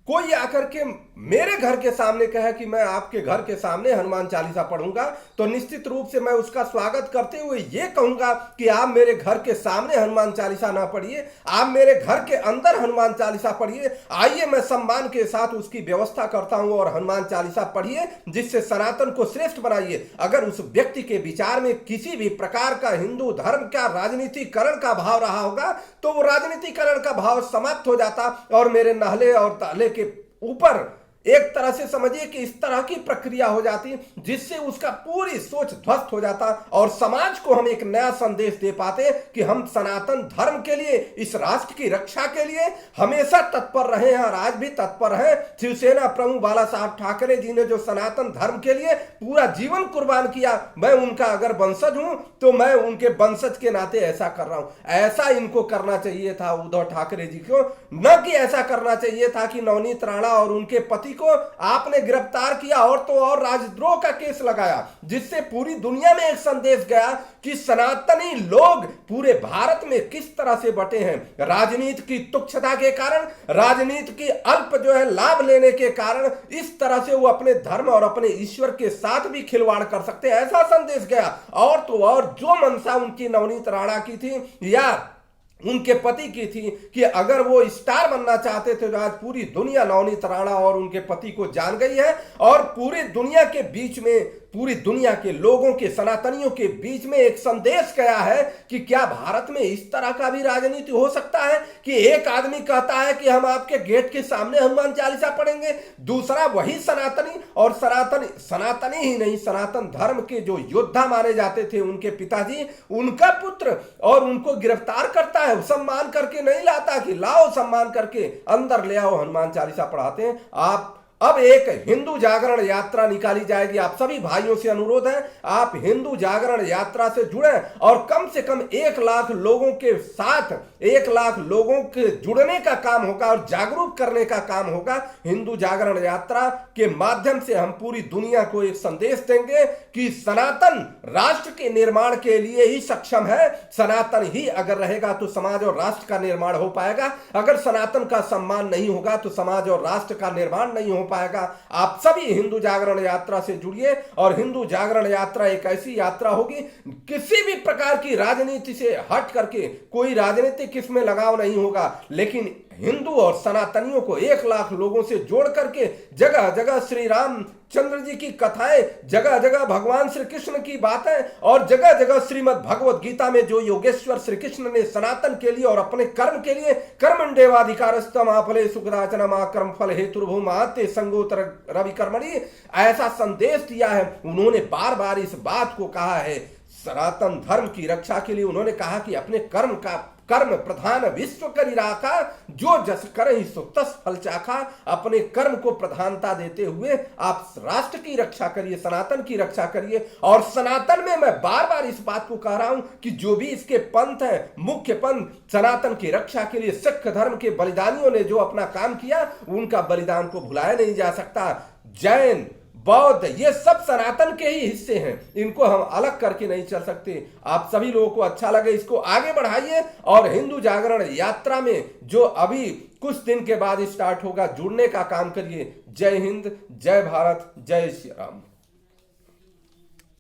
कोई आकर के मेरे घर के सामने कहे कि मैं आपके घर के सामने हनुमान चालीसा पढ़ूंगा, तो निश्चित रूप से मैं उसका स्वागत करते हुए ये कहूंगा कि आप मेरे घर के सामने हनुमान चालीसा ना पढ़िए, आप मेरे घर के अंदर हनुमान चालीसा पढ़िए। आइए, मैं सम्मान के साथ उसकी व्यवस्था करता हूं और हनुमान चालीसा पढ़िए, जिससे सनातन को श्रेष्ठ बनाइए। अगर उस व्यक्ति के विचार में किसी भी प्रकार का हिंदू धर्म का राजनीतिकरण का भाव रहा होगा, तो वो राजनीतिकरण का भाव समाप्त हो जाता और मेरे नहले और ताले के ऊपर एक तरह से समझिए कि इस तरह की प्रक्रिया हो जाती जिससे उसका पूरी सोच ध्वस्त हो जाता और समाज को हम एक नया संदेश दे पाते कि हम सनातन धर्म के लिए, इस राष्ट्र की रक्षा के लिए हमेशा तत्पर रहे हैं और आज भी तत्पर हैं। शिवसेना प्रमुख बाला साहब ठाकरे जी ने जो सनातन धर्म के लिए पूरा जीवन कुर्बान किया, मैं उनका अगर वंशज हूं तो मैं उनके वंशज के नाते ऐसा कर रहा हूं। ऐसा इनको करना चाहिए था उद्धव ठाकरे जी को, न कि ऐसा करना चाहिए था कि नवनीत राणा और उनके पति को आपने गिरफ्तार किया और तो और राजद्रोह का केस लगाया, जिससे पूरी दुनिया में एक संदेश गया कि सनातनी लोग पूरे भारत में किस तरह से बटे हैं। राजनीति की तुच्छता के कारण, राजनीति की अल्प जो है लाभ लेने के कारण इस तरह से वो अपने धर्म और अपने ईश्वर के साथ भी खिलवाड़ कर सकते हैं, ऐसा संदेश गया। और तो और जो मंशा उनकी नवनीत राणा की थी या उनके पति की थी कि अगर वो स्टार बनना चाहते थे, तो आज पूरी दुनिया नवनीत राणा और उनके पति को जान गई है और पूरी दुनिया के बीच में, पूरी दुनिया के लोगों के, सनातनियों के बीच में एक संदेश गया है कि क्या भारत में इस तरह का भी राजनीति हो सकता है कि एक आदमी कहता है कि हम आपके गेट के सामने हनुमान चालीसा पढ़ेंगे, दूसरा वही सनातनी और सनातनी ही नहीं, सनातन धर्म के जो योद्धा माने जाते थे उनके पिताजी, उनका पुत्र, और उनको गिरफ्तार करता है, सम्मान करके नहीं लाता कि लाओ सम्मान करके अंदर ले आओ, हनुमान चालीसा पढ़ाते हैं आप। अब एक हिंदू जागरण यात्रा निकाली जाएगी। आप सभी भाइयों से अनुरोध है, आप हिंदू जागरण यात्रा से जुड़े और कम से कम 1 लाख लोगों के साथ 1 लाख लोगों के जुड़ने का काम होगा और जागरूक करने का काम होगा। हिंदू जागरण यात्रा के माध्यम से हम पूरी दुनिया को एक संदेश देंगे कि सनातन राष्ट्र के निर्माण के लिए ही सक्षम है। सनातन ही अगर रहेगा तो समाज और राष्ट्र का निर्माण हो पाएगा। अगर सनातन का सम्मान नहीं होगा तो समाज और राष्ट्र का निर्माण नहीं हो पाएगा। आप सभी हिंदू जागरण यात्रा से जुड़िए और हिंदू जागरण यात्रा एक ऐसी यात्रा होगी, किसी भी प्रकार की राजनीति से हट करके, कोई राजनीति किसमें लगाव नहीं होगा, लेकिन हिंदू और सनातनियों को 1 लाख लोगों से जोड़ करके जगह जगह श्री राम चंद्र जी की कथाएं, जगह जगह भगवान श्री कृष्ण की बातें और जगह जगह श्रीमद् भगवत गीता में जो योगेश्वर श्री कृष्ण ने सनातन के लिए और अपने कर्म के लिए कर्मण्येवाधिकारस्तं मा फलेषु कदाचन मा कर्मफल हेतुर्भुमाते संगोतर रवि कर्मणि, ऐसा संदेश दिया है। उन्होंने बार बार इस बात को कहा है। सनातन धर्म की रक्षा के लिए उन्होंने कहा कि अपने कर्म प्रधान विश्व करी राखा, जो जस करहि सो तस फल चाखा। अपने कर्म को प्रधानता देते हुए आप राष्ट्र की रक्षा करिए, सनातन की रक्षा करिए। और सनातन में मैं बार बार इस बात को कह रहा हूं कि जो भी इसके पंथ है, मुख्य पंथ सनातन की रक्षा के लिए सिख धर्म के बलिदानियों ने जो अपना काम किया, उनका बलिदान को भुलाया नहीं जा सकता। जैन, बौद्ध, ये सब सनातन के ही हिस्से हैं, इनको हम अलग करके नहीं चल सकते। आप सभी लोगों को अच्छा लगे, इसको आगे बढ़ाइए और हिंदू जागरण यात्रा में जो अभी कुछ दिन के बाद स्टार्ट होगा, जुड़ने का काम करिए। जय हिंद, जय भारत, जय श्री राम।